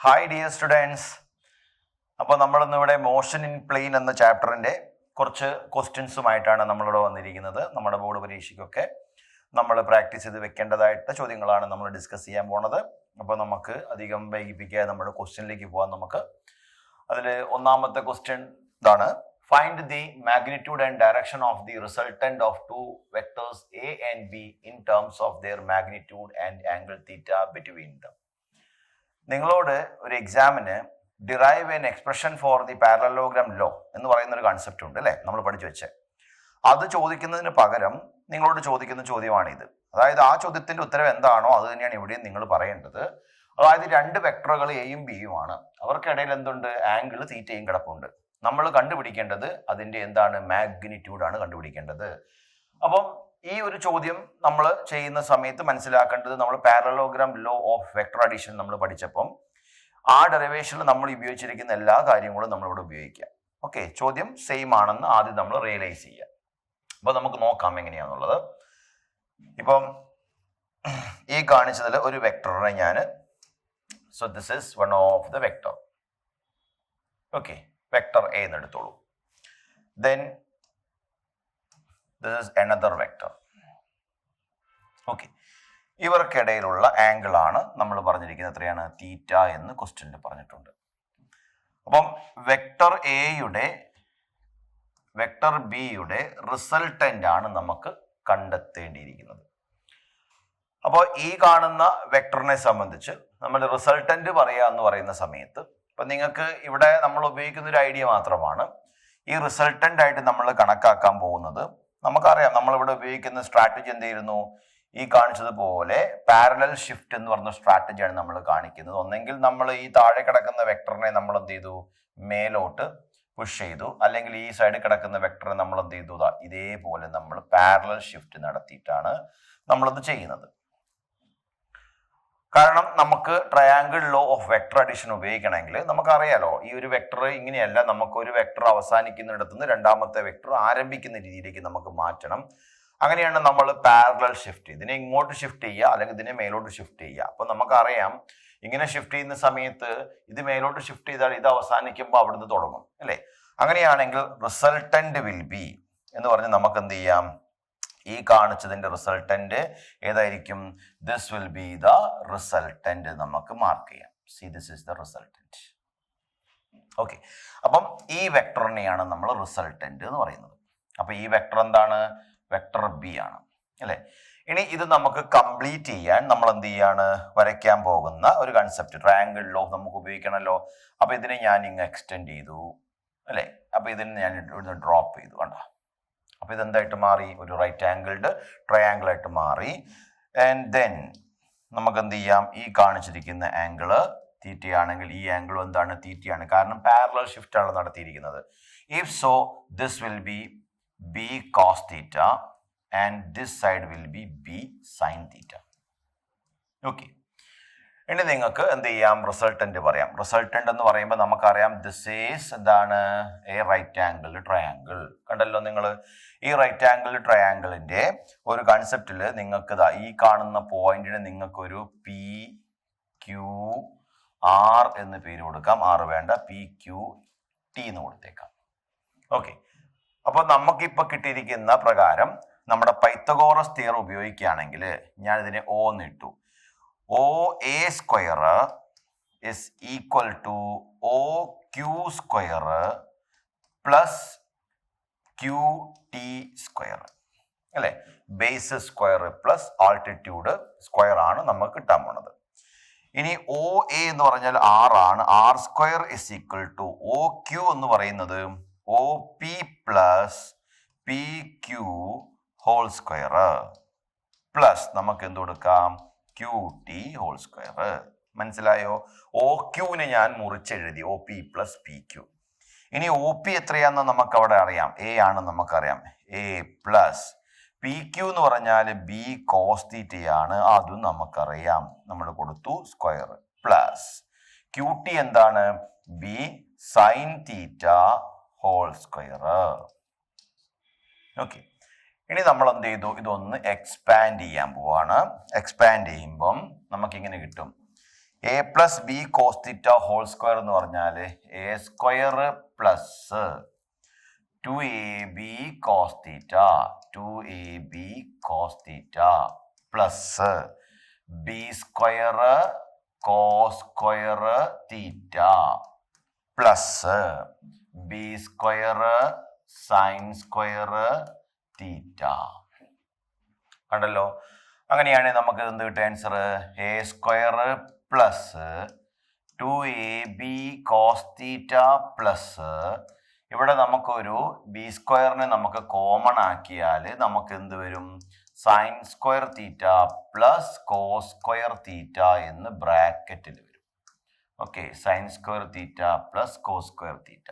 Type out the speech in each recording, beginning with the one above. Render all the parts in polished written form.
Hi dear students. അപ്പോൾ നമ്മളിന്നിവിടെ motion in plane എന്ന ചാപ്റ്ററിൻ്റെ കുറച്ച് ക്വസ്റ്റ്യൻസുമായിട്ടാണ് നമ്മളിവിടെ വന്നിരിക്കുന്നത്. നമ്മുടെ ബോർഡ് പരീക്ഷയ്ക്കൊക്കെ നമ്മൾ പ്രാക്ടീസ് ചെയ്ത് വെക്കേണ്ടതായിട്ട് ചോദ്യങ്ങളാണ് നമ്മൾ ഡിസ്കസ് ചെയ്യാൻ പോണത്. അപ്പോൾ നമുക്ക് അധികം വൈകിപ്പിക്കാതെ നമ്മുടെ ക്വസ്റ്റ്യനിലേക്ക് പോകാം. നമുക്ക് അതിൽ ഒന്നാമത്തെ ക്വസ്റ്റ്യൻ ഇതാണ്: find the magnitude and direction of the resultant of two vectors A and be in terms of their magnitude and angle theta between them. നിങ്ങളോട് ഒരു എക്സാമിന് derive N expression for the parallelogram law എന്ന് പറയുന്ന ഒരു concept ഉണ്ട് അല്ലേ, നമ്മൾ പഠിച്ചു വെച്ചേ. അത് ചോദിക്കുന്നതിന് പകരം നിങ്ങളോട് ചോദിക്കുന്ന ചോദ്യമാണിത്. അതായത് ആ ചോദ്യത്തിന്റെ ഉത്തരം എന്താണോ അത് തന്നെയാണ് ഇവിടെയും നിങ്ങൾ പറയേണ്ടത്. അതായത് രണ്ട് വെക്ടറുകൾ എയും ബിയും ആണ്, അവർക്കിടയിൽ എന്തുണ്ട്? ആംഗിൾ തീറ്റയും കിടപ്പുണ്ട്. നമ്മൾ കണ്ടുപിടിക്കേണ്ടത് അതിന്റെ എന്താണ്? മാഗ്നിറ്റ്യൂഡാണ് കണ്ടുപിടിക്കേണ്ടത്. അപ്പം ഈ ഒരു ചോദ്യം നമ്മൾ ചെയ്യുന്ന സമയത്ത് മനസ്സിലാക്കേണ്ടത്, നമ്മൾ parallelogram law of vector addition നമ്മൾ പഠിച്ചപ്പം ആ ഡെറിവേഷനിൽ നമ്മൾ ഉപയോഗിച്ചിരിക്കുന്ന എല്ലാ കാര്യങ്ങളും നമ്മളിവിടെ ഉപയോഗിക്കാം. ഓക്കെ, ചോദ്യം സെയിം ആണെന്ന് ആദ്യം നമ്മൾ റിയലൈസ് ചെയ്യാം. അപ്പൊ നമുക്ക് നോക്കാം എങ്ങനെയാണെന്നുള്ളത്. ഇപ്പം ഈ കാണിച്ചതിൽ ഒരു വെക്ടറിനെ ഞാൻ this is one of the vector. Okay, vector A എന്ന് എടുത്തോളൂ. Then this is another vector. Okay, ഇവർക്കിടയിലുള്ള ആംഗിൾ ആണ് നമ്മൾ പറഞ്ഞിരിക്കുന്നത്. എത്രയാണ്? തീറ്റ എന്ന് ക്വസ്റ്റ്യനിൽ പറഞ്ഞിട്ടുണ്ട്. അപ്പം വെക്ടർ എയുടെ വെക്ടർ ബിയുടെ റിസൾട്ടന്റ് ആണ് നമുക്ക് കണ്ടെത്തേണ്ടിയിരിക്കുന്നത്. അപ്പോൾ ഈ കാണുന്ന വെക്ടറിനെ സംബന്ധിച്ച് നമ്മൾ റിസൾട്ടന്റ് പറയുക എന്ന് പറയുന്ന സമയത്ത് ഇപ്പം നിങ്ങൾക്ക് ഇവിടെ നമ്മൾ ഉപയോഗിക്കുന്ന ഒരു ഐഡിയ മാത്രമാണ്. ഈ റിസൾട്ടന്റ് ആയിട്ട് നമ്മൾ കണക്കാക്കാൻ പോകുന്നത്, നമുക്കറിയാം നമ്മളിവിടെ ഉപയോഗിക്കുന്ന സ്ട്രാറ്റജി എന്തായിരുന്നു? ഈ കാണിച്ചതുപോലെ പാരലൽ ഷിഫ്റ്റ് എന്ന് പറഞ്ഞ സ്ട്രാറ്റജിയാണ് നമ്മൾ കാണിക്കുന്നത്. ഒന്നെങ്കിൽ നമ്മൾ ഈ താഴെ കിടക്കുന്ന വെക്ടറിനെ നമ്മൾ എന്ത് ചെയ്തു? മേലോട്ട് പുഷ് ചെയ്തു. അല്ലെങ്കിൽ ഈ സൈഡിൽ കിടക്കുന്ന വെക്ടറിനെ നമ്മൾ എന്ത് ചെയ്തു? ഇതേപോലെ നമ്മൾ പാരലൽ ഷിഫ്റ്റ് നടത്തിയിട്ടാണ് നമ്മളത് ചെയ്യുന്നത്. കാരണം നമുക്ക് triangle law of vector addition ഉപയോഗിക്കണമെങ്കിൽ നമുക്കറിയാലോ, ഈ ഒരു വെക്ടർ ഇങ്ങനെയല്ല, നമുക്ക് ഒരു വെക്ടർ അവസാനിക്കുന്നിടത്തു നിന്ന് രണ്ടാമത്തെ വെക്ടർ ആരംഭിക്കുന്ന രീതിയിലേക്ക് നമുക്ക് മാറ്റണം. അങ്ങനെയാണ് നമ്മൾ പാരലൽ ഷിഫ്റ്റ്. ഇതിനെ ഇങ്ങോട്ട് ഷിഫ്റ്റ് ചെയ്യുക, അല്ലെങ്കിൽ ഇതിനെ മേലോട്ട് ഷിഫ്റ്റ് ചെയ്യുക. അപ്പൊ നമുക്കറിയാം ഇങ്ങനെ ഷിഫ്റ്റ് ചെയ്യുന്ന സമയത്ത് ഇത് മേലോട്ട് ഷിഫ്റ്റ് ചെയ്താൽ ഇത് അവസാനിക്കുമ്പോൾ അവിടുന്ന് തുടങ്ങും അല്ലേ. അങ്ങനെയാണെങ്കിൽ റിസൾട്ടന്റ് വിൽ ബി എന്ന് പറഞ്ഞ് നമുക്ക് എന്ത് ചെയ്യാം? ഈ കാണിച്ചതിന്റെ റിസൾട്ടന്റ് ഏതായിരിക്കും? This will B the resultant നമുക്ക് മാർക്ക് ചെയ്യാം. C, this is the resultant. Okay, അപ്പം ഈ വെക്ടറിനെയാണ് നമ്മൾ റിസൾട്ടന്റ് എന്ന് പറയുന്നത്. അപ്പൊ ഈ വെക്ടർ എന്താണ്? വെക്ടർ ബി ആണ് അല്ലെ. ഇനി ഇത് നമുക്ക് കംപ്ലീറ്റ് ചെയ്യാൻ നമ്മൾ എന്ത് ചെയ്യാണ്? വരയ്ക്കാൻ പോകുന്ന ഒരു കൺസെപ്റ്റ് ട്രയാങ്കിൾ ലോ നമുക്ക് ഉപയോഗിക്കണമല്ലോ. അപ്പൊ ഇതിനെ ഞാൻ ഇങ്ങ് എക്സ്റ്റെൻഡ് ചെയ്തു അല്ലെ. അപ്പൊ ഇതിനെ ഞാൻ ഇവിടുന്ന് ഡ്രോപ്പ് ചെയ്തു. കണ്ടോ? അപ്പൊ ഇതെന്തായിട്ട് മാറി? ഒരു റൈറ്റ് ആംഗിൾഡ് ട്രയാങ്കിൾ ആയിട്ട് മാറി. ആൻഡ് ദെൻ നമുക്ക് എന്ത് ചെയ്യാം? ഈ കാണിച്ചിരിക്കുന്ന ആംഗിള് തീറ്റയാണെങ്കിൽ ഈ ആംഗിളും എന്താണ്? തീറ്റയാണ്. കാരണം പാരലൽ ഷിഫ്റ്റ് ആണ് നടത്തിയിരിക്കുന്നത്. If so this will be B cos theta and this side will be B sine theta. Okay, ഇനി നിങ്ങൾക്ക് എന്ത് ചെയ്യാം? റിസൾട്ടന്റ് പറയാം. റിസൾട്ടന്റ് എന്ന് പറയുമ്പോൾ നമുക്കറിയാം ദിസ് ഈസ് എന്താണ്? A right angle triangle. കണ്ടല്ലോ നിങ്ങൾ? ഈ റൈറ്റ് ആംഗിൾ ട്രയാങ്കിളിന്റെ ഒരു കൺസെപ്റ്റിൽ നിങ്ങൾക്ക് ഈ കാണുന്ന പോയിന്റിന് നിങ്ങൾക്കൊരു പി ക്യു ആർ എന്ന് പേര് കൊടുക്കാം. ആർ വേണ്ട, പി ക്യു ടി എന്ന് കൊടുത്തേക്കാം. ഓക്കെ, അപ്പൊ നമുക്കിപ്പോ കിട്ടിയിരിക്കുന്ന പ്രകാരം നമ്മുടെ പൈത്തഗോറസ് തിയറം ഉപയോഗിക്കുകയാണെങ്കിൽ ഞാൻ ഇതിനെ ഓ എന്ന് ഇട്ടു. OA square is equal to OQ square plus QT square അല്ലെ. Base square plus altitude square ആണ് നമുക്ക് കിട്ടാൻ പോണത്. ഇനി OA എന്ന് പറഞ്ഞാൽ R ആണ്. R square is equal to OQ എന്ന് പറയുന്നത് OP plus PQ whole square plus നമുക്ക് എന്ത് കൊടുക്കാം? QT whole square. മനസ്സിലായോ? OQനെ ഞാൻ മുറിച്ചെഴുതി OP പ്ലസ് PQ. ഇനി OP എത്രയാന്ന് നമുക്ക് അവിടെ അറിയാം, A ആണ് നമുക്കറിയാം. A പ്ലസ് PQ എന്ന് പറഞ്ഞാൽ B കോസ് തീറ്റയാണ്, അതും നമുക്കറിയാം. നമ്മൾ കൊടുത്തു സ്ക്വയർ പ്ലസ് QT എന്താണ്? B sine theta whole square. Okay, ഇനി നമ്മൾ എന്ത് ചെയ്തു? ഇതൊന്ന് എക്സ്പാൻഡ് ചെയ്യാൻ പോവാണ്. എക്സ്പാൻഡ് ചെയ്യുമ്പം നമുക്കിങ്ങനെ കിട്ടും. A plus B cos theta whole square എന്ന് പറഞ്ഞാൽ A square plus 2ab cos theta 2ab cos theta plus B square cos square theta plus B square sine square theta. കണ്ടല്ലോ. അങ്ങനെയാണെങ്കിൽ നമുക്ക് എന്ത് കിട്ടും answer? A square plus 2ab cos theta plus ഇവിടെ നമുക്കൊരു B സ്ക്വയറിനെ നമുക്ക് കോമൺ ആക്കിയാൽ നമുക്ക് എന്ത് വരും? Sine square theta plus cos square theta എന്ന് ബ്രാക്കറ്റിൽ വരും. Okay, sine square theta plus cos square theta.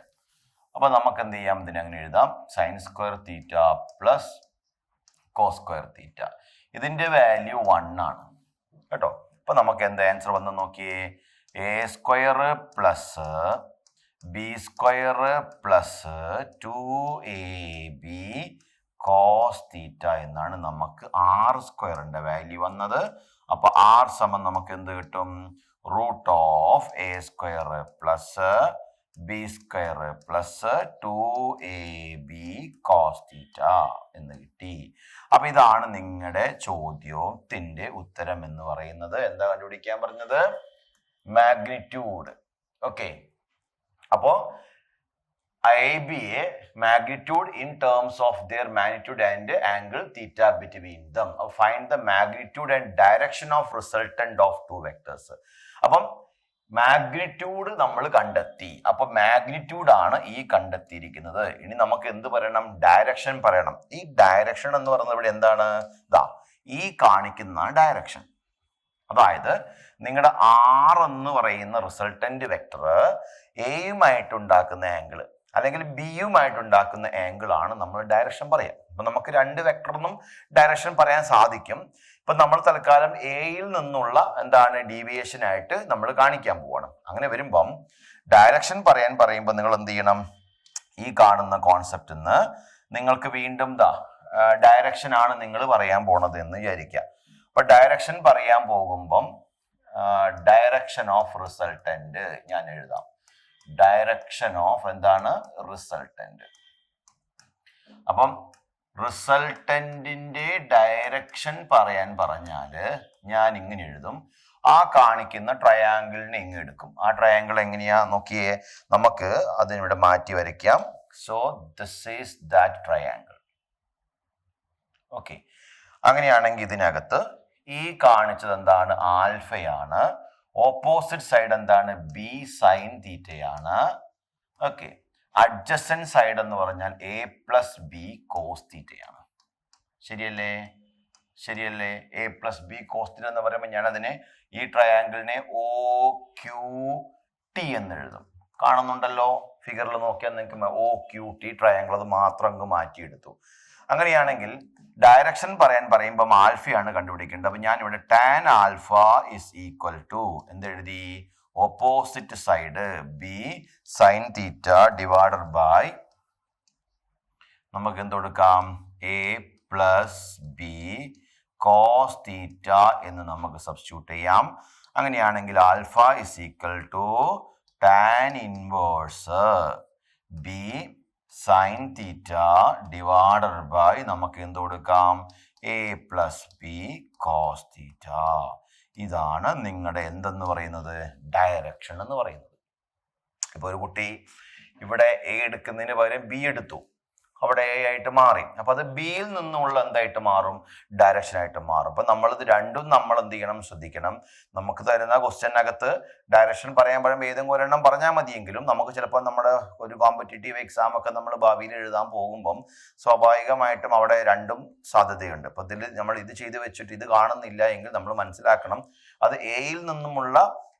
അപ്പൊ നമുക്ക് എന്ത് ചെയ്യാം? ഇതിനെ അങ്ങനെ എഴുതാം, sine square theta plus cos square theta. ഇതിന്റെ വാല്യൂ 1 ആണ് കേട്ടോ. അപ്പൊ നമുക്ക് എന്താ ആൻസർ വന്ന് നോക്കിയേ? A square plus B square plus 2ab cos theta എന്നാണ് നമുക്ക് ആർ സ്ക്വയറിന്റെ വാല്യൂ വന്നത്. അപ്പൊ ആർ സമം നമുക്ക് എന്ത് കിട്ടും? Root of A square plus B square plus 2ab cos theta എന്ന് കിട്ടി. അപ്പൊ ഇതാണ് നിങ്ങളുടെ ചോദ്യത്തിന്റെ ഉത്തരം എന്ന് പറയുന്നത്. എന്താ കണ്ടുപിടിക്കാൻ പറഞ്ഞത്? മാഗ്നിറ്റ്യൂഡ്. ഓക്കെ, അപ്പോ ABയെ magnitude in terms of their magnitude and angle theta between them. Find the magnitude and direction of resultant of two vectors. അപ്പം മാഗ്നിറ്റ്യൂഡ് നമ്മൾ കണ്ടെത്തി. അപ്പൊ മാഗ്നിറ്റ്യൂഡ് ആണ് ഈ കണ്ടെത്തിയിരിക്കുന്നത്. ഇനി നമുക്ക് എന്ത് പറയണം? ഡയറക്ഷൻ പറയണം. ഈ ഡയറക്ഷൻ എന്ന് പറയുന്നത് ഇവിടെ എന്താണ്? ദാ ഈ കാണിക്കുന്ന ഡയറക്ഷൻ. അതായത് നിങ്ങളുടെ ആർ എന്ന് പറയുന്ന റിസൾട്ടന്റ് വെക്ടർ എയുമായിട്ടുണ്ടാക്കുന്ന ആംഗിൾ അല്ലെങ്കിൽ ബിയുമായിട്ടുണ്ടാക്കുന്ന ആംഗിൾ ആണ് നമ്മൾ ഡയറക്ഷൻ പറയാം. അപ്പൊ നമുക്ക് രണ്ട് വെക്ടറിനും ഡയറക്ഷൻ പറയാൻ സാധിക്കും. ഇപ്പൊ നമ്മൾ തൽക്കാലം എയിൽ നിന്നുള്ള എന്താണ് ഡീവിയേഷൻ ആയിട്ട് നമ്മൾ കാണിക്കാൻ പോവാണ്. അങ്ങനെ വരുമ്പം ഡയറക്ഷൻ പറയുമ്പോൾ നിങ്ങൾ എന്ത് ചെയ്യണം? ഈ കാണുന്ന കോൺസെപ്റ്റ് നിന്ന് നിങ്ങൾക്ക് വീണ്ടും ഡയറക്ഷൻ ആണ് നിങ്ങൾ പറയാൻ പോണത് എന്ന് വിചാരിക്കുക. അപ്പൊ ഡയറക്ഷൻ പറയാൻ പോകുമ്പം ഡയറക്ഷൻ ഓഫ് റിസൾട്ടന്റ് ഞാൻ എഴുതാം. ഡയറക്ഷൻ ഓഫ് എന്താണ്? റിസൾട്ടന്റ്. അപ്പം റിസൾട്ടന്റിന്റെ ഡയറക്ഷൻ പറയാൻ പറഞ്ഞാല് ഞാൻ ഇങ്ങനെ എഴുതും. ആ കാണിക്കുന്ന ട്രയാങ്കിളിനെ ഇങ്ങ് എടുക്കും. ആ ട്രയാങ്കിൾ എങ്ങനെയാ നോക്കിയേ, നമുക്ക് അതിനിവിടെ മാറ്റി വരയ്ക്കാം. So this is that triangle. Okay, അങ്ങനെയാണെങ്കിൽ ഇതിനകത്ത് ഈ കാണിച്ചത് എന്താണ്? ആൽഫയാണ്. ഓപ്പോസിറ്റ് സൈഡ് എന്താണ്? ബി സൈൻ തീറ്റയാണ്. ഓക്കെ, അഡ്ജസന്റ് സൈഡ് എന്ന് പറഞ്ഞാൽ എ പ്ലസ് ബി കോസ് തീറ്റയാണ്. ശരിയല്ലേ? ശരിയല്ലേ? A plus B cos theta എന്ന് പറയുമ്പോൾ ഞാൻ അതിനെ ഈ ട്രയാങ്കിളിനെ ഒ ക്യു ടി എന്ന് എഴുതും. കാണുന്നുണ്ടല്ലോ ഫിഗറിൽ നോക്കിയാൽ നിങ്ങൾക്ക് ഒ ക്യു ടി ട്രയാങ്കിൾ അത് മാത്രം അങ്ങ് മാറ്റിയെടുത്തു. അങ്ങനെയാണെങ്കിൽ ഡയറക്ഷൻ പറയുമ്പോൾ ആൽഫയാണ് കണ്ടുപിടിക്കേണ്ടത്. അപ്പൊ ഞാൻ ഇവിടെ tan alpha is equal to എന്തെഴുതി? Opposite side B sine theta divided by നമുക്ക് എന്ത് കൊടുക്കാം? A plus B cos theta എന്ന് നമുക്ക് സബ്സ്റ്റിറ്റ്യൂട്ട് ചെയ്യാം. അങ്ങനെയാണെങ്കിൽ alpha is equal to tan inverse B sine theta divided by നമുക്ക് എന്ത് കൊടുക്കാം? A plus B cos theta. ഇതാണ് നിങ്ങളുടെ എന്തെന്ന് പറയുന്നത്? ഡയറക്ഷൻ എന്ന് പറയുന്നത്. ഇപ്പൊ ഒരു കുട്ടി ഇവിടെ എ എടുക്കുന്നതിന് പകരം ബി എടുത്തു, അവിടെ എ ആയിട്ട് മാറി. അപ്പൊ അത് ബിയിൽ നിന്നുള്ള എന്തായിട്ട് മാറും? ഡയറക്ഷൻ ആയിട്ട് മാറും. അപ്പൊ നമ്മളിത് രണ്ടും നമ്മൾ എന്ത് ചെയ്യണം? ശ്രദ്ധിക്കണം. നമുക്ക് തരുന്ന ക്വസ്റ്റ്യനകത്ത് ഡയറക്ഷൻ പറയാൻ പറയുമ്പോൾ ഏതെങ്കിലും ഒരെണ്ണം പറഞ്ഞാൽ മതിയെങ്കിലും നമുക്ക് ചിലപ്പോൾ നമ്മുടെ ഒരു കോമ്പറ്റേറ്റീവ് എക്സാം ഒക്കെ നമ്മൾ ഭാവിയിൽ എഴുതാൻ പോകുമ്പം സ്വാഭാവികമായിട്ടും അവിടെ രണ്ടും സാധ്യതയുണ്ട്. അപ്പൊ ഇതിൽ നമ്മൾ ഇത് ചെയ്ത് വെച്ചിട്ട് ഇത് കാണുന്നില്ല എങ്കിൽ നമ്മൾ മനസ്സിലാക്കണം അത് എയിൽ നിന്നുമുള്ള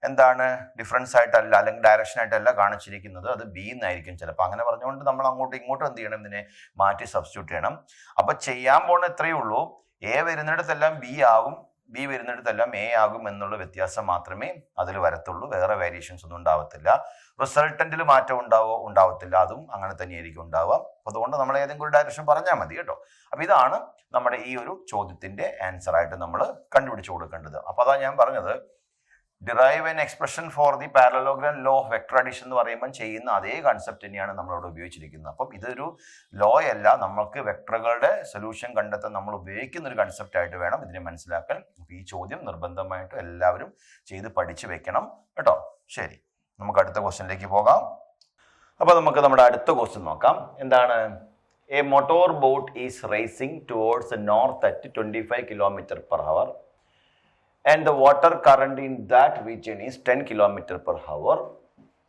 എന്താണ് ഡിഫറൻസ് ആയിട്ടല്ല അല്ലെങ്കിൽ ഡയറക്ഷൻ ആയിട്ടല്ല കാണിച്ചിരിക്കുന്നത്, അത് ബി എന്നായിരിക്കും ചിലപ്പോൾ. അങ്ങനെ പറഞ്ഞുകൊണ്ട് നമ്മൾ അങ്ങോട്ടും ഇങ്ങോട്ടും എന്ത് ചെയ്യണം? ഇതിനെ മാറ്റി സബ്സ്റ്റിറ്റ്യൂട്ട് ചെയ്യണം. അപ്പൊ ചെയ്യാൻ പോണ എത്രയേ ഉള്ളൂ, എ വരുന്നിടത്തെല്ലാം ബി ആകും, ബി വരുന്നിടത്തെല്ലാം എ ആകും എന്നുള്ള വ്യത്യാസം മാത്രമേ അതിൽ വരത്തുള്ളൂ. വേറെ വേരിയേഷൻസ് ഒന്നും ഉണ്ടാവത്തില്ല. റിസൾട്ടന്റിൽ മാറ്റം ഉണ്ടാവത്തില്ല. അതും അങ്ങനെ തന്നെയായിരിക്കും ഉണ്ടാവുക. അതുകൊണ്ട് നമ്മൾ ഏതെങ്കിലും ഒരു ഡയറക്ഷൻ പറഞ്ഞാൽ മതി കേട്ടോ. അപ്പൊ ഇതാണ് നമ്മുടെ ഈ ഒരു ചോദ്യത്തിന്റെ ആൻസർ ആയിട്ട് നമ്മൾ കണ്ടുപിടിച്ചു കൊടുക്കേണ്ടത്. അപ്പൊ അതാ ഞാൻ പറഞ്ഞത്, derive an expression for the parallelogram law of vector addition എന്ന് പറയുമ്പോൾ ചെയ്യുന്ന അതേ കൺസെപ്റ്റ് തന്നെയാണ് നമ്മളിവിടെ ഉപയോഗിച്ചിരിക്കുന്നത്. അപ്പം ഇതൊരു ലോ അല്ല, നമ്മൾക്ക് വെക്ടറുകളുടെ സൊല്യൂഷൻ കണ്ടെത്താൻ നമ്മൾ ഉപയോഗിക്കുന്ന ഒരു കൺസെപ്റ്റ് ആയിട്ട് വേണം ഇതിനെ മനസ്സിലാക്കാൻ. ഈ ചോദ്യം നിർബന്ധമായിട്ട് എല്ലാവരും ചെയ്ത് പഠിച്ചു വെക്കണം കേട്ടോ. ശരി, നമുക്ക് അടുത്ത ക്വസ്റ്റ്യനിലേക്ക് പോകാം. അപ്പോൾ നമുക്ക് നമ്മുടെ അടുത്ത ക്വസ്റ്റ്യൻ നോക്കാം. എന്താണ്? A motor boat is racing towards north at 25 km/h and the water current in that region is 10 km/h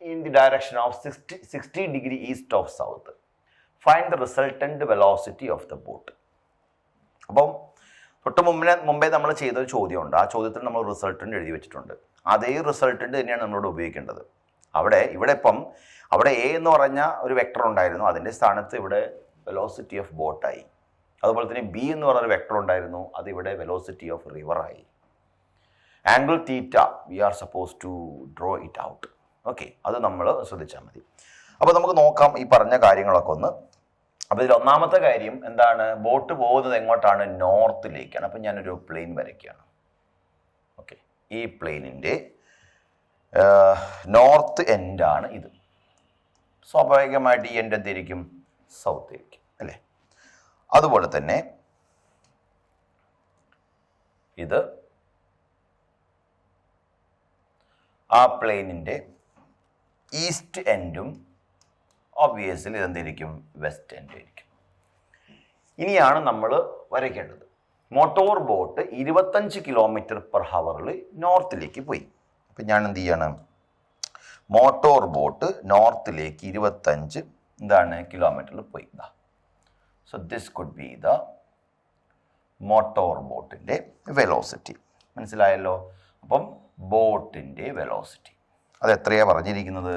in the direction of 60 degree east of south. Find the resultant velocity of the boat. അപ്പം തൊട്ട് മുമ്പേ നമ്മൾ ചെയ്തൊരു ചോദ്യമുണ്ട്. ആ ചോദ്യത്തിൽ നമ്മൾ resultant എഴുതി വെച്ചിട്ടുണ്ട്. അതേ റിസൾട്ടൻ്റ് തന്നെയാണ് നമ്മളോട് ഉപയോഗിക്കേണ്ടത്. അവിടെ എ എന്ന് പറഞ്ഞ ഒരു വെക്ടർ ഉണ്ടായിരുന്നു, അതിൻ്റെ സ്ഥാനത്ത് ഇവിടെ വെലോസിറ്റി ഓഫ് ബോട്ടായി. അതുപോലെ തന്നെ ബി എന്ന് പറഞ്ഞൊരു വെക്ടർ ഉണ്ടായിരുന്നു, അത് ഇവിടെ വെലോസിറ്റി ഓഫ് റിവറായി. Angle theta we are suppose to draw it out. Okay, അത് നമ്മൾ ശ്രദ്ധിച്ചാൽ മതി. അപ്പോൾ നമുക്ക് നോക്കാം ഈ പറഞ്ഞ കാര്യങ്ങളൊക്കെ ഒന്ന്. അപ്പോൾ ഇതിൽ ഒന്നാമത്തെ കാര്യം എന്താണ്? ബോട്ട് പോകുന്നത് എങ്ങോട്ടാണ്? നോർത്തിലേക്കാണ്. അപ്പം ഞാനൊരു പ്ലെയിൻ വരയ്ക്കുകയാണ്. ഓക്കെ, ഈ പ്ലെയിനിൻ്റെ നോർത്ത് എൻഡാണ് ഇത്. സ്വാഭാവികമായിട്ട് ഈ എൻഡ് എന്തായിരിക്കും? സൗത്ത് ആയിരിക്കും അല്ലേ? അതുപോലെ തന്നെ ഇത് ആ പ്ലെയിനിൻ്റെ ഈസ്റ്റ് എൻഡും ഒബ്വിയസ്ലി ഇതെന്തായിരിക്കും? വെസ്റ്റ് എൻഡ് ആയിരിക്കും. ഇനിയാണ് നമ്മൾ വരയ്ക്കേണ്ടത്. മോട്ടോർ ബോട്ട് 25 km/h നോർത്തിലേക്ക് പോയി. അപ്പം ഞാൻ എന്ത് ചെയ്യണം? മോട്ടോർ ബോട്ട് നോർത്തിലേക്ക് 25 കിലോമീറ്ററിൽ പോയി. So this could be the motor ബോട്ടിൻ്റെ വെലോസിറ്റി. മനസ്സിലായല്ലോ? അപ്പം ബോട്ടിൻ്റെ വെലോസിറ്റി അത് എത്രയാണ് പറഞ്ഞിരിക്കുന്നത്?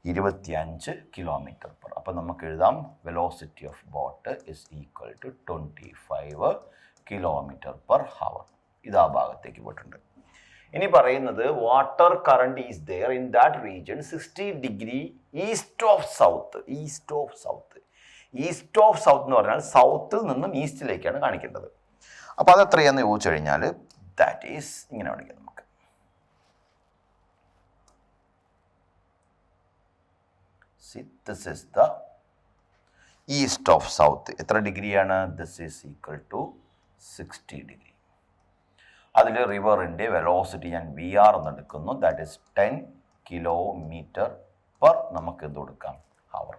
25 km/h. അപ്പം നമുക്ക് എഴുതാം velocity of boat is equal to 25 km/h. ഇത് ആ ഭാഗത്തേക്ക് പോയിട്ടുണ്ട്. ഇനി പറയുന്നത് water current is there in that region 60 degree east of south. East of south എന്ന് പറഞ്ഞാൽ സൗത്തിൽ നിന്നും ഈസ്റ്റിലേക്കാണ് കാണിക്കേണ്ടത്. അപ്പോൾ അത് എത്രയാണെന്ന് ചോദിച്ചു കഴിഞ്ഞാൽ ദാറ്റ് ഈസ് ഇങ്ങനെ കാണിക്കാം നമുക്ക്. This is the east of south. എത്ര ഡിഗ്രിയാണ്? This is equal to 60 degree. അതിൽ റിവറിൻ്റെ വെലോസിറ്റി ഞാൻ വി ആർ എന്ന് എടുക്കുന്നു. That is 10 km/h. നമുക്ക് എന്ത് കൊടുക്കാം? ഹവർ.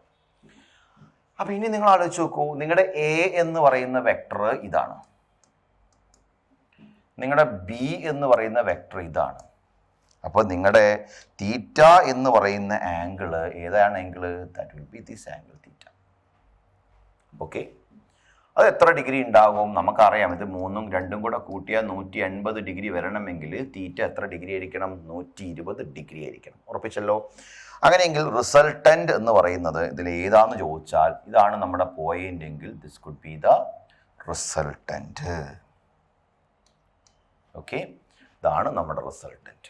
അപ്പോൾ ഇനി നിങ്ങൾ ആലോചിച്ച് നോക്കൂ, നിങ്ങളുടെ എ എന്ന് പറയുന്ന വെക്ടർ ഇതാണ്, നിങ്ങളുടെ ബി എന്ന് പറയുന്ന വെക്ടർ ഇതാണ്. അപ്പോൾ നിങ്ങളുടെ തീറ്റ എന്ന് പറയുന്ന ആംഗിള് ഏതാണ്? Angle that will be this angle theta. Okay, അത് എത്ര ഡിഗ്രി ഉണ്ടാകും? നമുക്കറിയാം, ഇത് 3ഉം 2ഉം കൂടെ കൂട്ടിയാൽ 180 ഡിഗ്രി വരണമെങ്കിൽ തീറ്റ എത്ര ഡിഗ്രി ആയിരിക്കണം? 120 ഡിഗ്രി ആയിരിക്കണം. ഉറപ്പിച്ചല്ലോ? അങ്ങനെയെങ്കിൽ റിസൾട്ടൻ്റ് എന്ന് പറയുന്നത് ഇതിൽ ഏതാണെന്ന് ചോദിച്ചാൽ ഇതാണ് നമ്മുടെ പോയിന്റ് എങ്കിൽ this could be the resultant. Okay, ഇതാണ് നമ്മുടെ റിസൾട്ടൻ്റ്.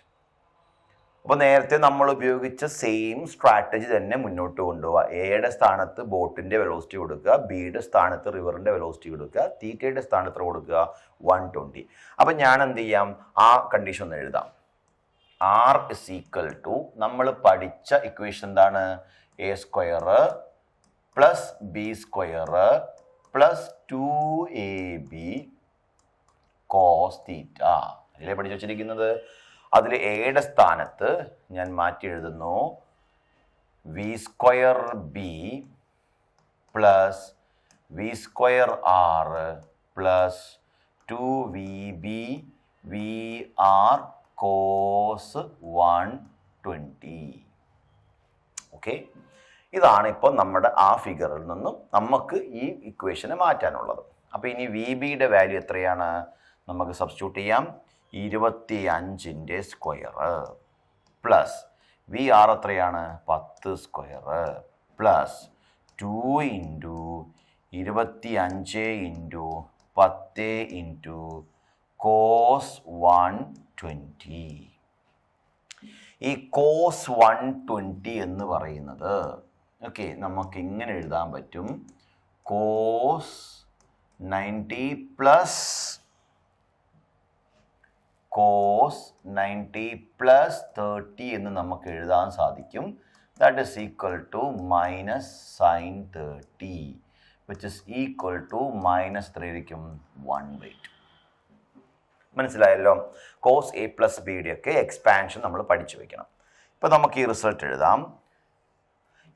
അപ്പോൾ നേരത്തെ നമ്മൾ ഉപയോഗിച്ച സെയിം സ്ട്രാറ്റജി തന്നെ മുന്നോട്ട് കൊണ്ടുപോവുക. എയുടെ സ്ഥാനത്ത് ബോട്ടിൻ്റെ വെലോസിറ്റി കൊടുക്കുക, ബിയുടെ സ്ഥാനത്ത് റിവറിൻ്റെ വെലോസിറ്റി കൊടുക്കുക, തീറ്റയുടെ സ്ഥാനത്ത് കൊടുക്കുക 120. അപ്പം ഞാൻ എന്ത് ചെയ്യാം? ആ കണ്ടീഷൻ ഒന്ന് എഴുതാം. ആർ ഇസ് ഈക്വൽ ടു നമ്മൾ പഠിച്ച ഇക്വേഷൻ എന്താണ്? a² plus b² plus 2ab cos തീറ്റ അല്ലേ പഠിച്ചു വച്ചിരിക്കുന്നത്. അതിൽ എയുടെ സ്ഥാനത്ത് ഞാൻ മാറ്റി എഴുതുന്നു v² plus v² plus 2vb vr cos 120. Okay, ഇതാണ് ഇപ്പോൾ നമ്മുടെ ആ ഫിഗറിൽ നിന്നും നമുക്ക് ഈ ഇക്വേഷനെ മാറ്റാനുള്ളത്. അപ്പോൾ ഇനി വി ബിയുടെ വാല്യൂ എത്രയാണ്? നമുക്ക് സബ്സ്റ്റിറ്റ്യൂട്ട് ചെയ്യാം. 25ൻ്റെ സ്ക്വയർ പ്ലസ് വി ആർ എത്രയാണ്? 10² plus 2 into 25 into 10 into cos 120. ഈ കോസ് 120 എന്ന് പറയുന്നത് ഓക്കെ നമുക്ക് ഇങ്ങനെ എഴുതാൻ പറ്റും. കോസ് 90 പ്ലസ് കോസ് 90 പ്ലസ് 30 എന്ന് നമുക്ക് എഴുതാൻ സാധിക്കും. That is equal to minus sine 30 which is equal to minus 3 ആയിരിക്കും 1/2. മനസ്സിലായല്ലോ? കോസ് എ പ്ലസ് ബിയുടെ ഒക്കെ എക്സ്പാൻഷൻ നമ്മൾ പഠിച്ചു വെക്കണം. ഇപ്പം നമുക്ക് ഈ റിസൾട്ട് എഴുതാം.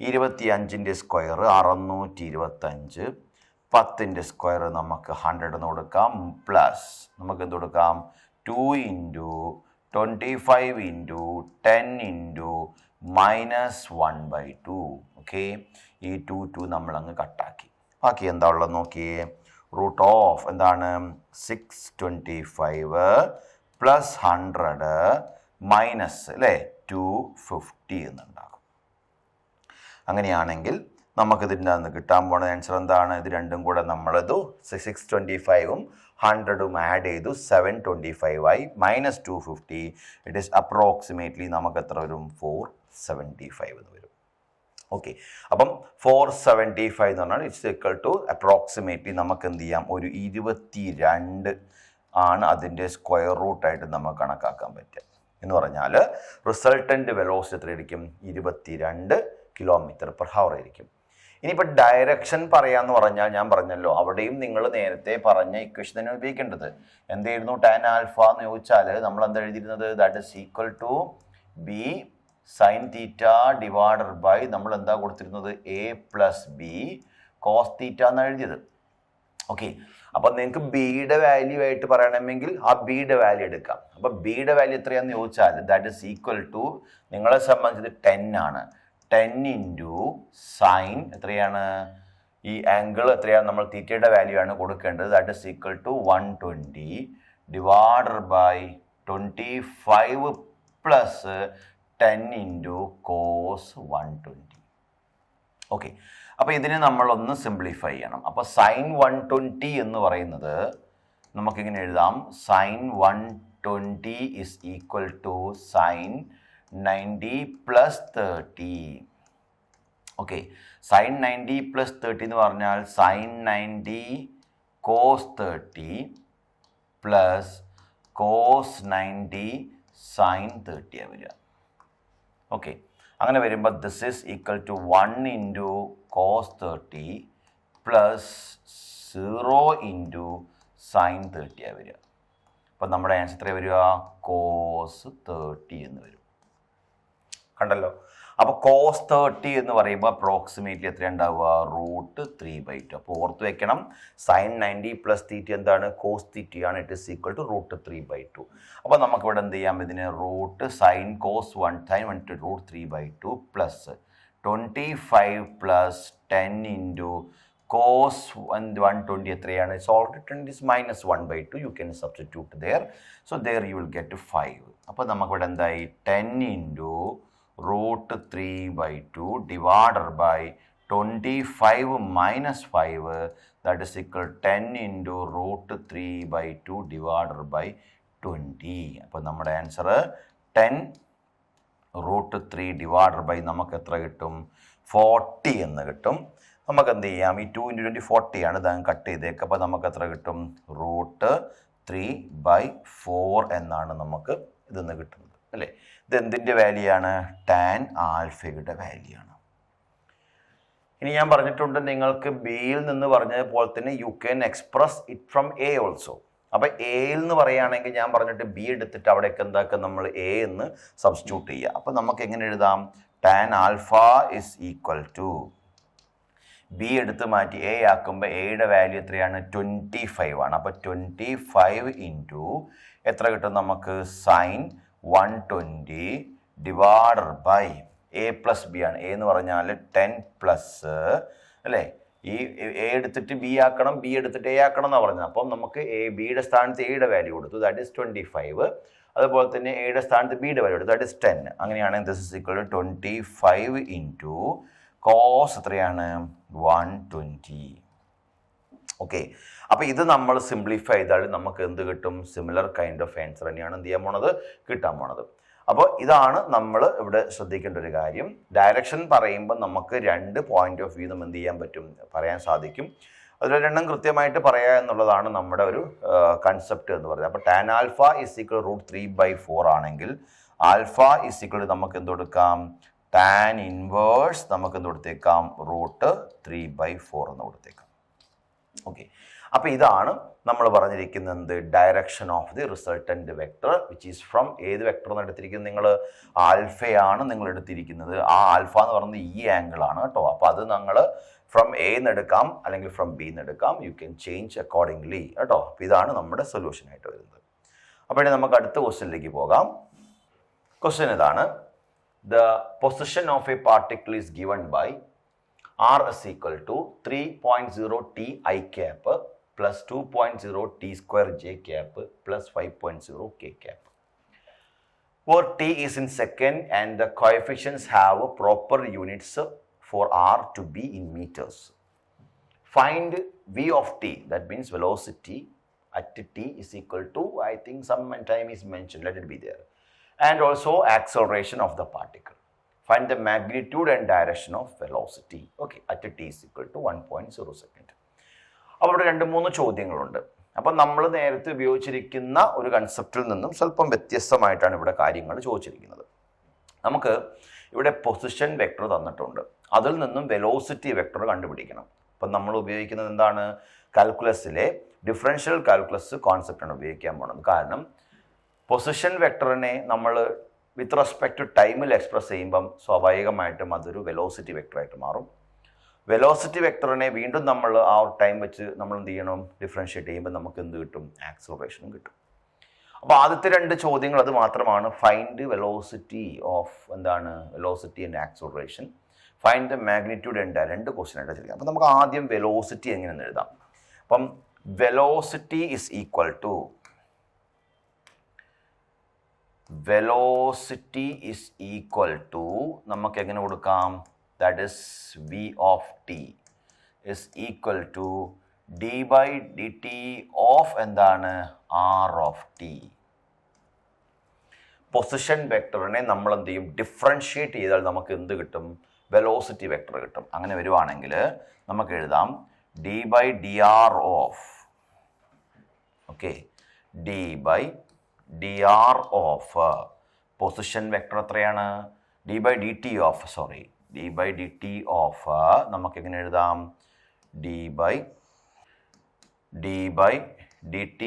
25ൻ്റെ സ്ക്വയർ 625, 10ൻ്റെ സ്ക്വയർ നമുക്ക് 100 എന്ന് കൊടുക്കാം, പ്ലസ് നമുക്ക് എന്ത് കൊടുക്കാം 2 into 25 into 10 into minus 1/2. Okay, ഈ 2 നമ്മളങ്ങ് കട്ടാക്കി. ബാക്കി എന്താ ഉള്ളത് നോക്കിയേ. റൂട്ട് ഓഫ് എന്താണ് 625 പ്ലസ് 100 മൈനസ് അല്ലേ 250 എന്നുണ്ടാകും. അങ്ങനെയാണെങ്കിൽ നമുക്കിതിൻ്റെ അന്ന് കിട്ടാൻ പോണ ആൻസർ എന്താണ്? ഇത് രണ്ടും കൂടെ നമ്മളിത് 625ഉം 100ഉം ആഡ് ചെയ്തു 725 ആയി, മൈനസ് 250. ഇറ്റ് ഈസ് അപ്രോക്സിമേറ്റ്ലി നമുക്ക് എത്ര വരും? 475 എന്ന് വരും. ഓക്കെ, അപ്പം 475 എന്ന് പറഞ്ഞാൽ ഇറ്റ്സ് ഈക്വൽ ടു അപ്രോക്സിമേറ്റ്ലി നമുക്ക് എന്ത് ചെയ്യാം? ഒരു 22 ആണ് അതിൻ്റെ സ്ക്വയർ റൂട്ടായിട്ട് നമുക്ക് കണക്കാക്കാൻ പറ്റുക. എന്ന് പറഞ്ഞാൽ റിസൾട്ടൻ്റ് വെലോസിറ്റി എത്രയായിരിക്കും? 22 km/h ആയിരിക്കും. ഇനിയിപ്പോൾ ഡയറക്ഷൻ പറയാന്ന് പറഞ്ഞാൽ ഞാൻ പറഞ്ഞല്ലോ, അവിടെയും നിങ്ങൾ നേരത്തെ പറഞ്ഞ ഇക്വേഷൻ തന്നെ ഉപയോഗിക്കേണ്ടത്. എന്തായിരുന്നു ടാൻ ആൽഫ എന്ന് ചോദിച്ചാൽ നമ്മൾ എന്താ എഴുതിയിരുന്നത്? That is equal to B sine theta divided by നമ്മൾ എന്താ കൊടുത്തിരുന്നത്? A plus B cos theta എന്നാണ് എഴുതിയത്. ഓക്കെ, അപ്പം നിങ്ങൾക്ക് ബിയുടെ വാല്യൂ ആയിട്ട് പറയണമെങ്കിൽ ആ ബിയുടെ വാല്യൂ എടുക്കാം. അപ്പം ബിയുടെ വാല്യൂ എത്രയാണെന്ന് ചോദിച്ചാൽ ദാറ്റ് ഇസ് ഈക്വൽ ടു നിങ്ങളെ സംബന്ധിച്ചത് 10 ആണ്. 10 ഇൻറ്റു സൈൻ എത്രയാണ്? ഈ ആംഗിൾ എത്രയാണ്? നമ്മൾ തീറ്റയുടെ വാല്യൂ ആണ് കൊടുക്കേണ്ടത്. That is equal to 120 divided by 25 plus 10 into cos 120. Okay, അപ്പോൾ ഇതിനെ നമ്മളൊന്ന് സിംപ്ലിഫൈ ചെയ്യണം. അപ്പോൾ സൈൻ 120 എന്ന് പറയുന്നത് നമുക്കിങ്ങനെ എഴുതാം. Sine 120 is equal to sine 90 plus 30. Okay, sine 90 plus 30 എന്ന് പറഞ്ഞാൽ sine 90 cos 30 plus cos 90 sine 30 വരിക. ഓക്കെ, അങ്ങനെ വരുമ്പോൾ this is equal to 1 into cos 30 plus 0 into sine 30 വരിക. അപ്പം നമ്മുടെ ആൻസർ എത്ര വരിക? കോസ് 30 എന്ന് വരും. കണ്ടല്ലോ? അപ്പോൾ കോസ് 30 എന്ന് പറയുമ്പോൾ അപ്രോക്സിമേറ്റ്ലി എത്ര ഉണ്ടാവുക? റൂട്ട് 3/2. അപ്പോൾ ഓർത്ത് വെക്കണം, സൈൻ 90 പ്ലസ് തീറ്റ എന്താണ്? കോസ് തീറ്റയാണ്. It is equal to root 3/2. അപ്പോൾ നമുക്കിവിടെ എന്ത് ചെയ്യാം? ഇതിന് root sine cos 1 sine 1 root 3/2 plus 25 plus 10 into cos 120 എത്രയാണ്? It's already 20 is minus 1/2. You can substitute there. So there you will get 5. അപ്പോൾ നമുക്കിവിടെ എന്തായി? 10 into root 3/2 divided by 25 minus 5 that is equal 10 into root 3/2 divided by 20. അപ്പോൾ നമ്മുടെ answer 10 root 3 divided by നമുക്ക് എത്ര കിട്ടും? 40 എന്ന് കിട്ടും. നമുക്ക് എന്ത് ചെയ്യാം? ഈ 2 ഇൻറ്റു 20 40 ആണ്. ഇത് കട്ട് ചെയ്തേക്ക്. അപ്പോൾ നമുക്ക് എത്ര കിട്ടും? റൂട്ട് 3/4 എന്നാണ് നമുക്ക് ഇതെന്ന് കിട്ടുന്നത് അല്ലേ? ഇത് എന്തിൻ്റെ വാല്യൂ ആണ്? ടാൻ ആൽഫയുടെ വാല്യൂ ആണ്. ഇനി ഞാൻ പറഞ്ഞിട്ടുണ്ട് നിങ്ങൾക്ക് ബിയിൽ നിന്ന് പറഞ്ഞതുപോലെ തന്നെ you can express it from A also. അപ്പം എയിൽ നിന്ന് പറയുകയാണെങ്കിൽ ഞാൻ പറഞ്ഞിട്ട് ബി എടുത്തിട്ട് അവിടേക്ക് എന്താക്കുക? നമ്മൾ എ എന്ന് സബ്സ്റ്റിറ്റ്യൂട്ട് ചെയ്യുക. അപ്പം നമുക്ക് എങ്ങനെ എഴുതാം? Tan alpha is equal to B എടുത്ത് മാറ്റി എ ആക്കുമ്പോൾ എയുടെ വാല്യൂ എത്രയാണ്? 25 ആണ്. അപ്പോൾ 25 ഇൻറ്റു എത്ര കിട്ടും നമുക്ക്? Sine 120 divided by A plus B ആണ്. എ എന്ന് പറഞ്ഞാൽ 10 പ്ലസ് അല്ലേ? ഈ എ എടുത്തിട്ട് ബി ആക്കണം, ബി എടുത്തിട്ട് എ ആക്കണം എന്നാണ് പറഞ്ഞത്. അപ്പം നമുക്ക് ബിയുടെ സ്ഥാനത്ത് എയുടെ വാല്യൂ കൊടുത്തു, ദാറ്റ് ഈസ് 25. അതുപോലെ തന്നെ എയുടെ സ്ഥാനത്ത് ബിയുടെ വാല്യൂ കൊടുത്തു, ദാറ്റ് ഈസ് 10. അങ്ങനെയാണെങ്കിൽ this is equal to 25 into cos എത്രയാണ്? 120. ഓക്കെ, അപ്പോൾ ഇത് നമ്മൾ സിംപ്ലിഫൈ ചെയ്താൽ നമുക്ക് എന്ത് കിട്ടും? സിമിലർ കൈൻഡ് ഓഫ് ആൻസർ തന്നെയാണ് എന്ത് ചെയ്യാൻ പോണത്? കിട്ടാൻ പോണത്. അപ്പോൾ ഇതാണ് നമ്മൾ ഇവിടെ ശ്രദ്ധിക്കേണ്ട ഒരു കാര്യം. ഡയറക്ഷൻ പറയുമ്പോൾ നമുക്ക് 2 പോയിന്റ് ഓഫ് വ്യൂ നമ്മൾ എന്ത് ചെയ്യാൻ പറ്റും? പറയാൻ സാധിക്കും. അതിൽ രണ്ടും കൃത്യമായിട്ട് പറയുക എന്നുള്ളതാണ് നമ്മുടെ ഒരു കൺസെപ്റ്റ് എന്ന് പറയുന്നത്. അപ്പോൾ ടാൻ ആൽഫ ഇസ് ഈക്വൽ √3/4 ആണെങ്കിൽ ആൽഫ ഇസ് ഈക്വൽ നമുക്ക് എന്ത് കൊടുക്കാം, ടാൻ ഇൻവേഴ്സ് നമുക്ക് എന്ത് കൊടുത്തേക്കാം, √3/4 എന്ന് കൊടുത്തേക്കാം. ഓക്കെ, അപ്പോൾ ഇതാണ് നമ്മൾ പറഞ്ഞിരിക്കുന്നത് direction of the resultant vector which is from ഏത് വെക്ടർ എന്ന് എടുത്തിരിക്കുന്നത്, നിങ്ങൾ ആൽഫയാണ് നിങ്ങൾ എടുത്തിരിക്കുന്നത്. ആ ആൽഫ എന്ന് പറയുന്നത് ഈ ആംഗിൾ ആണ് കേട്ടോ. അപ്പോൾ അത് നിങ്ങൾ ഫ്രം എ എന്ന് എടുക്കാം അല്ലെങ്കിൽ ഫ്രം ബി എന്ന് എടുക്കാം. യു ക്യാൻ ചേഞ്ച് അക്കോർഡിംഗ്ലി കേട്ടോ. അപ്പോൾ ഇതാണ് നമ്മുടെ സൊല്യൂഷൻ ആയിട്ട് വരുന്നത്. അപ്പോൾ ഇനി നമുക്ക് അടുത്ത ക്വസ്റ്റ്യനിലേക്ക് പോകാം. ക്വസ്റ്റ്യൻ ഇതാണ്, the position of a particle is given by r is equal to 3.0 t I cap plus 2.0 t square j cap plus 5.0 k cap, where t is in second and the coefficients have proper units for r to be in meters. Find v of t, that means velocity at t is equal to, I think some time is mentioned, let it be there, and also acceleration of the particle. Find the magnitude and direction of velocity. Okay, at t is equal to 1.0 second. അപ്പോൾ ഇവിടെ 2-3 ചോദ്യങ്ങളുണ്ട്. അപ്പം നമ്മൾ നേരത്തെ ഉപയോഗിച്ചിരിക്കുന്ന ഒരു കൺസെപ്റ്റിൽ നിന്നും സ്വല്പം വ്യത്യസ്തമായിട്ടാണ് ഇവിടെ കാര്യങ്ങൾ ചോദിച്ചിരിക്കുന്നത്. നമുക്ക് ഇവിടെ പൊസിഷൻ വെക്ടർ തന്നിട്ടുണ്ട്, അതിൽ നിന്നും വെലോസിറ്റി വെക്ടർ കണ്ടുപിടിക്കണം. അപ്പം നമ്മൾ ഉപയോഗിക്കുന്നത് എന്താണ്, കാൽക്കുലസിലെ ഡിഫറൻഷ്യൽ കാൽക്കുലസ് കോൺസെപ്റ്റാണ് ഉപയോഗിക്കാൻ പോകുന്നത്. കാരണം പൊസിഷൻ വെക്ടറിനെ നമ്മൾ വിത്ത് റെസ്പെക്ട് ടു ടൈമിൽ എക്സ്പ്രസ് ചെയ്യുമ്പം സ്വാഭാവികമായിട്ടും അതൊരു വെലോസിറ്റി വെക്ടറായിട്ട് മാറും. വെലോസിറ്റി വെക്ടറിനെ വീണ്ടും നമ്മൾ ആ ഒരു ടൈം വെച്ച് നമ്മൾ എന്ത് ചെയ്യണം, ഡിഫറൻഷ്യേറ്റ് ചെയ്യുമ്പോൾ നമുക്ക് എന്ത് കിട്ടും, ആക്സലറേഷനും കിട്ടും. അപ്പോൾ ആദ്യത്തെ 2 ചോദ്യങ്ങൾ അത് മാത്രമാണ്. ഫൈൻഡ് വെലോസിറ്റി ഓഫ് എന്താണ്, velocity and acceleration. Find the magnitude and 2 question ആയിട്ട് ചോദിക്കാം. അപ്പോൾ നമുക്ക് ആദ്യം വെലോസിറ്റി എങ്ങനെയെന്ന് എഴുതാം. അപ്പം വെലോസിറ്റി ഇസ് ഈക്വൽ ടു നമുക്ക് എങ്ങനെ കൊടുക്കാം, that is v of t is equal to d/dt of എന്താണ്, r of t. പൊസിഷൻ വെക്ടറിനെ നമ്മൾ എന്ത് ചെയ്യും, ഡിഫറൻഷ്യേറ്റ് ചെയ്താൽ നമുക്ക് എന്ത് കിട്ടും, വെലോസിറ്റി വെക്ടർ കിട്ടും. അങ്ങനെ വരുവാണെങ്കിൽ നമുക്ക് എഴുതാം d/dr of, okay, d/dr of position vector എത്രയാണ്, d/dt of നമുക്ക് എങ്ങനെ എഴുതാം, d/dt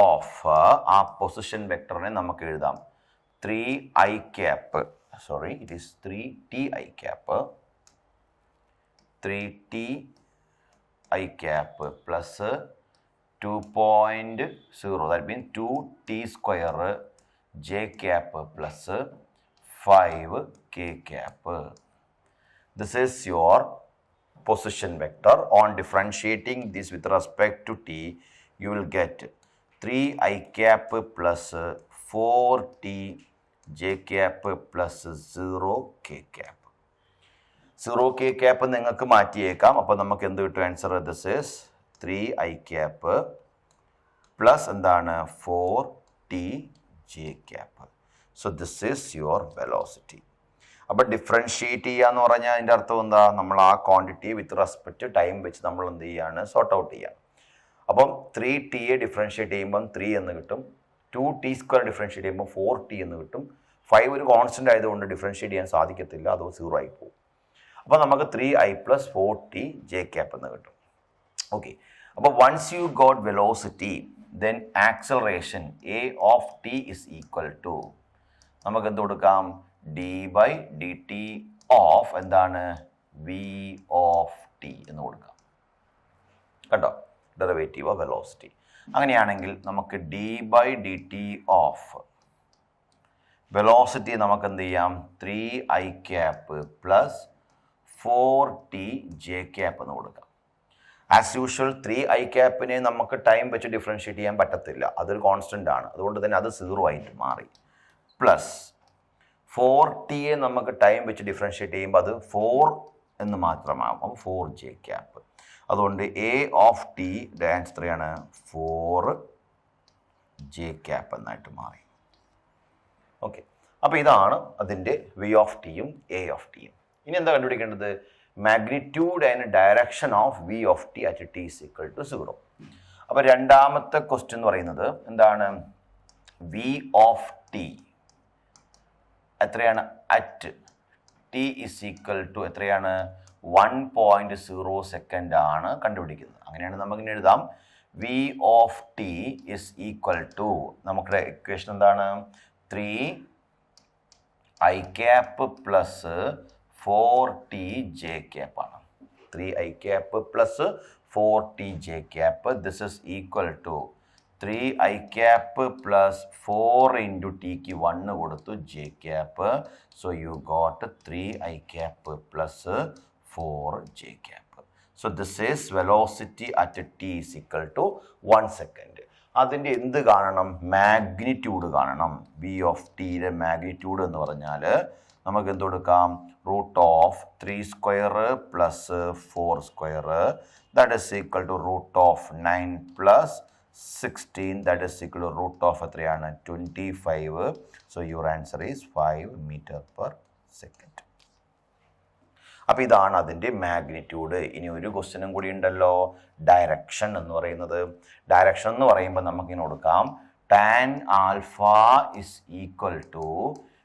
of ആ പൊസിഷൻ വെക്ടറിനെ നമുക്ക് എഴുതാം 3i cap, it is 3ti cap, 3ti cap plus 2.0, that means 2t square j cap plus 5k cap. This is your position vector. On differentiating this with respect to t, you will get 3i cap plus 4t j cap plus 0k cap. 0k cap നിങ്ങൾക്ക് മാറ്റിയേക്കാം. അപ്പോൾ നമുക്ക് എന്ത് കിട്ടും answer, this is 3i cap plus എന്താണ് 4t j cap. So this is your velocity. അപ്പോൾ differentiate ചെയ്യുക എന്ന് പറഞ്ഞാൽ അതിൻ്റെ അർത്ഥം എന്താ, നമ്മൾ ആ ക്വാണ്ടിറ്റി വിത്ത് റെസ്പെക്റ്റ് ടൈം വെച്ച് നമ്മൾ എന്ത് ചെയ്യാണ്, സോർട്ട് ഔട്ട് ചെയ്യുക. അപ്പം 3t ഡിഫറൻഷ്യേറ്റ് ചെയ്യുമ്പം 3 എന്ന് കിട്ടും, 2t സ്ക്വയർ ഡിഫറൻഷ്യേറ്റ് ചെയ്യുമ്പോൾ 4t എന്ന് കിട്ടും. 5 ഒരു കോൺസ്റ്റൻ്റ് ആയതുകൊണ്ട് ഡിഫറൻഷ്യേറ്റ് ചെയ്യാൻ സാധിക്കത്തില്ല, അത് 0 ആയി പോകും. അപ്പോൾ നമുക്ക് 3i plus 4t j cap എന്ന് കിട്ടും. ഓക്കെ, അപ്പോൾ once you got velocity then acceleration a of t is equal to നമുക്ക് എന്ത് കൊടുക്കാം, d/dt of എന്താണ്, v of t എന്ന് കൊടുക്കാം കേട്ടോ, ഡെറിവേറ്റീവ് ഓഫ് വെലോസിറ്റി. അങ്ങനെയാണെങ്കിൽ നമുക്ക് d/dt ഓഫ് വെലോസിറ്റി നമുക്ക് എന്ത് ചെയ്യാം, 3i cap plus 4t j cap എന്ന് കൊടുക്കാം. ആസ് യൂഷ്വൽ 3i capനെ നമുക്ക് ടൈം വെച്ച് ഡിഫറൻഷ്യേറ്റ് ചെയ്യാൻ പറ്റത്തില്ല, അതൊരു കോൺസ്റ്റൻ്റ് ആണ്, അതുകൊണ്ട് തന്നെ അത് 0 ആയിട്ട് മാറി. പ്ലസ് 4tയെ നമുക്ക് ടൈം വെച്ച് ഡിഫറൻഷ്യേറ്റ് ചെയ്യുമ്പോൾ അത് 4 എന്ന് മാത്രമാകും, 4j cap. അതുകൊണ്ട് a of t ആൻസർ എത്രയാണ്, 4j cap എന്നായിട്ട് മാറി. ഓക്കെ, അപ്പോൾ ഇതാണ് അതിൻ്റെ v of tയും a of tയും. ഇനി എന്താ കണ്ടുപിടിക്കേണ്ടത്, magnitude and direction of V of T at T is equal to 0. അപ്പോൾ രണ്ടാമത്തെ ക്വസ്റ്റ്യൻ എന്ന് പറയുന്നത് എന്താണ്? വി ഓഫ് ടി എത്രയാണ് at T is equal to എത്രയാണ്? 1.0 സെക്കൻഡ് ആണ് കണ്ടുപിടിക്കുന്നത്. അങ്ങനെയാണ് നമുക്കിങ്ങനെ എഴുതാം, V of T is equal to, നമ്മുടെ ഇക്വേഷൻ എന്താണ്? 3i cap plus 4t j cap ആണ്. 3i cap plus 4t j cap, this is equal to 3i cap plus 4 into ടിക്ക് 1 കൊടുത്തു j cap. So you got 3i cap plus 4j cap. So this is velocity at T is equal to 1 second. അതിൻ്റെ എന്ത് കാണണം? Magnitude കാണണം. V of ടിയുടെ magnitude എന്ന് പറഞ്ഞാൽ നമുക്ക് എന്ത് കൊടുക്കാം? Root of 3 square plus 4 square that is equal to root of 9 plus 16 that is equal to root of എത്രയാണ്? 25. So your answer is 5 metre per second. അപ്പോൾ ഇതാണ് അതിൻ്റെ മാഗ്നിറ്റ്യൂഡ്. ഇനി ഒരു ക്വസ്റ്റ്യനും കൂടി ഉണ്ടല്ലോ, ഡയറക്ഷൻ എന്ന് പറയുന്നത്. ഡയറക്ഷൻ എന്ന് പറയുമ്പോൾ നമുക്കിങ്ങനെ കൊടുക്കാം, tan alpha is equal to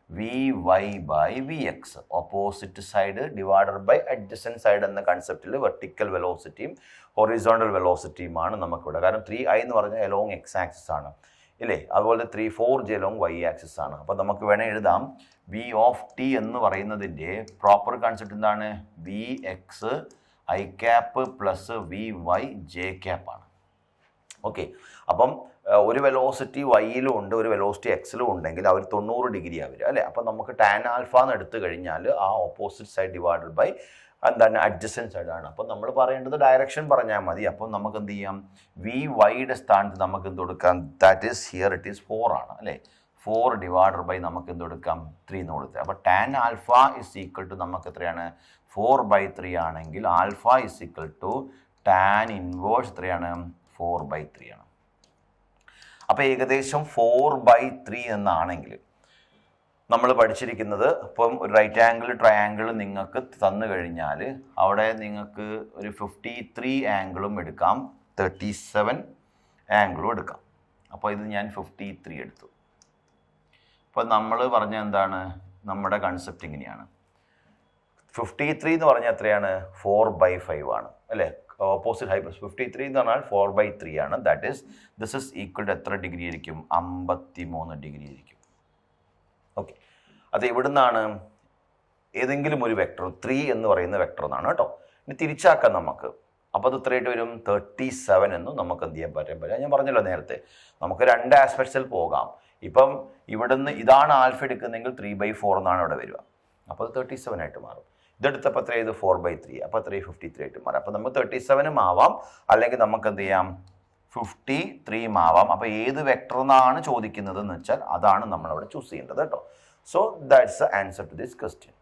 V Y by V X, opposite side divided by adjacent side എന്ന കൺസെപ്റ്റിൽ വെർട്ടിക്കൽ വെലോസിറ്റിയും ഹൊറിസോണ്ടൽ വെലോസിറ്റിയുമാണ് നമുക്കിവിടെ. കാരണം 3i എന്ന് പറഞ്ഞാൽ എലോങ് എക്സ് ആക്സിസ് ആണ് ഇല്ലേ, അതുപോലെ 3,4j എലോങ് വൈ ആക്സിസ് ആണ്. അപ്പോൾ നമുക്ക് വേണേൽ എഴുതാം വി ഓഫ് ടി എന്ന് പറയുന്നതിൻ്റെ പ്രോപ്പർ കൺസെപ്റ്റ് എന്താണ്? V X I cap plus V Y J cap ആണ്. ഓക്കെ, അപ്പം ഒരു വെലോസിറ്റി വൈയിലും ഉണ്ട്, ഒരു വെലോസിറ്റി എക്സിലും ഉണ്ടെങ്കിൽ അവർ 90 ഡിഗ്രിയാണ് വരിക അല്ലേ. അപ്പം നമുക്ക് ടാൻ ആൽഫ എന്ന് എടുത്തു കഴിഞ്ഞാൽ ആ ഓപ്പോസിറ്റ് സൈഡ് ഡിവൈഡഡ് ബൈ എന്താണ്? അഡ്ജസൻറ്റ് സൈഡാണ്. അപ്പം നമ്മൾ പറയേണ്ടത് ഡയറക്ഷൻ പറഞ്ഞാൽ മതി. അപ്പം നമുക്ക് എന്ത് ചെയ്യാം? വി വൈയുടെ സ്ഥാനത്ത് നമുക്ക് എന്ത് കൊടുക്കാം? That is here it is 4 ആണ് അല്ലേ. 4 ഡിവൈഡഡ് ബൈ നമുക്ക് എന്ത് കൊടുക്കാം? 3 എന്ന് കൊടുക്കുക. അപ്പോൾ tan alpha is equal to നമുക്ക് എത്രയാണ്? 4/3 ആണെങ്കിൽ alpha is equal to tan inverse എത്രയാണ്? 4/3 ആണ്. അപ്പോൾ ഏകദേശം 4/3 എന്നാണെങ്കിൽ നമ്മൾ പഠിച്ചിരിക്കുന്നത്, ഇപ്പം ഒരു റൈറ്റ് ആംഗിൾ ട്രയാംഗിൾ നിങ്ങൾക്ക് തന്നു കഴിഞ്ഞാൽ അവിടെ നിങ്ങൾക്ക് ഒരു 53 ആംഗിളും എടുക്കാം, 37 ആംഗിളും എടുക്കാം. അപ്പോൾ ഇത് ഞാൻ 53 എടുത്തു. അപ്പോൾ നമ്മൾ പറഞ്ഞ എന്താണ്? നമ്മുടെ കൺസെപ്റ്റ് ഇങ്ങനെയാണ്. 53 എന്ന് പറഞ്ഞാൽ എത്രയാണ്? 4/5 ആണ് അല്ലേ. ഓപ്പോസിറ്റ് ഹൈപ്പർ 53 എന്ന് പറഞ്ഞാൽ 4/3 ആണ്. That is this is equal to എത്ര ഡിഗ്രി ആയിരിക്കും? 53 ഡിഗ്രി ആയിരിക്കും. ഓക്കെ, അത് എവിടുന്നാണ്? ഏതെങ്കിലും ഒരു വെക്ടർ 3 എന്ന് പറയുന്ന വെക്ടർ എന്നാണ് കേട്ടോ. ഇനി തിരിച്ചാക്കാം നമുക്ക്. അപ്പോൾ അത് എത്രയായിട്ട് വരും? 37 എന്നും നമുക്ക് എന്ത് ചെയ്യാൻ പറ്റില്ല. ഞാൻ പറഞ്ഞല്ലോ നേരത്തെ, നമുക്ക് 2 ആസ്പെക്ട്സിൽ പോകാം. ഇപ്പം ഇവിടുന്ന് ഇതാണ് ആൽഫ എടുക്കുന്നതെങ്കിൽ 3/4 എന്നാണ് ഇവിടെ വരിക. അപ്പോൾ അത് 37 ആയിട്ട് മാറും. ഇതെടുത്തപ്പോൾ എത്ര ചെയ്ത്? 4/3. അപ്പോൾ 353 ആയിട്ട് മാറും. അപ്പോൾ നമുക്ക് 37 ആവാം, അല്ലെങ്കിൽ നമുക്ക് എന്ത് ചെയ്യാം? 53 ആവാം. അപ്പോൾ ഏത് വെക്ടർ എന്നാണ് ചോദിക്കുന്നത് എന്ന് വെച്ചാൽ അതാണ് നമ്മളവിടെ ചൂസ് ചെയ്യേണ്ടത് കേട്ടോ. So that's the answer to this question.